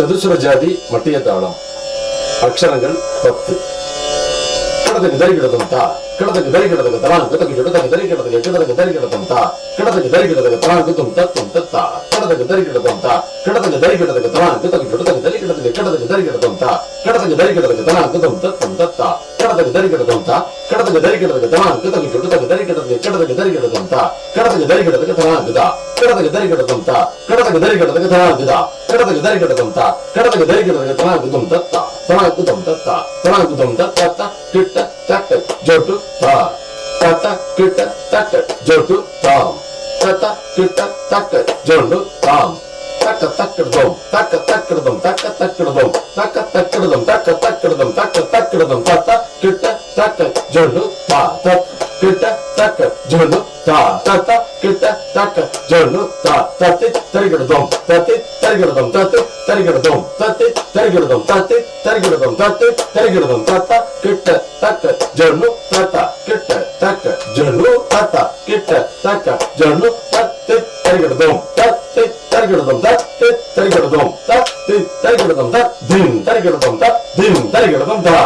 சதுசுர ஜாதி மட்டிய தாளம். அக்ஷரங்கள் 10. கிடத்துக்கு தரிக்கிடதும் தா, கிடத்துக்கு தரிக்கிடதுக்கு தலான் கிடத்துக்கு கிடத்துக்கு தரிக்கிடதுக்கு கிடத்துக்கு தரிக்கிடதும் தா, கிடத்துக்கு தரிக்கிடதுக்கு தலான் கித்தும் தத்தும் தத்தா, கிடத்துக்கு தரிக்கிடதும் தா, கிடத்துக்கு தரிக்கிடதுக்கு தலான் கிடத்துக்கு கிடத்துக்கு தரிக்கிடதுக்கு கிடத்துக்கு தரிக்கிடதும் தா, கிடத்துக்கு தரிக்கிடதுக்கு தலான் கித்தும் தத்தும் தத்தா, கிடத்துக்கு தரிக்கிடதும் தா, கிடத்துக்கு தரிக்கிடதுக்கு தலான் கிடத்துக்கு கிடத்துக்கு தரிக்கிடதுக்கு கிடத்துக்கு தரிக்கிடதும் தா, கிடத்துக்கு தரிக்கிடதுக்கு தலான் கிதா, கிடத்துக்கு தரிக்கிடதும் தா, கிடத்துக்கு தரிக்கிடதுக்கு தலான் கிதா, கிடத்துக்கு தரிக்கிடதும் தா, கிடத்துக்கு தரிக்கிடதுக்கு தலான் கித்தும் தத்தா, தலான் கித்தும் தத்தா, தலான் கித்தும் தத்தா, கிட்ட தக்க ஜோட்டு தா, தத்த கிட்ட தக்க ஜோட்டு தாம், தத்த கிட்ட தக்க ஜோண்டு தாம், தக்க தக்கிடதும் தக்க தக்கிடதும் தக்க தக்கிடதும் தக்க தக்கிடதும் தக்க தக்கிடதும் தக்க தக்கிடதும் தத்த கிட்ட தக்க ஜோண்டு தா, தத் கிட்ட தக்க ஜோண்டு தா, தத்த கிட்ட தக்க ஜோண்டு தா, தத்தி தரிகிடதும் தத்தி தரிகிடதும் தத்தி தரிகிடதும் தத்தி தரிகிடதும் தத்தி தரிகிடதும் தத்தி தரிகிடதும் தத்த கிட்ட தக்க ஜோண்டு தத்த கிட்ட தக்க ஜோண்டு தத்த கிட்ட தக்க ஜோண்டு தத்தி தரிகிடதும் தத்தி தரிகிடதும் தத்தி தரிகிடதும் தத்தி தரிகிடதும் தத் தின் தரிகிடதும் தத் தின் தரிகிடதும் தா.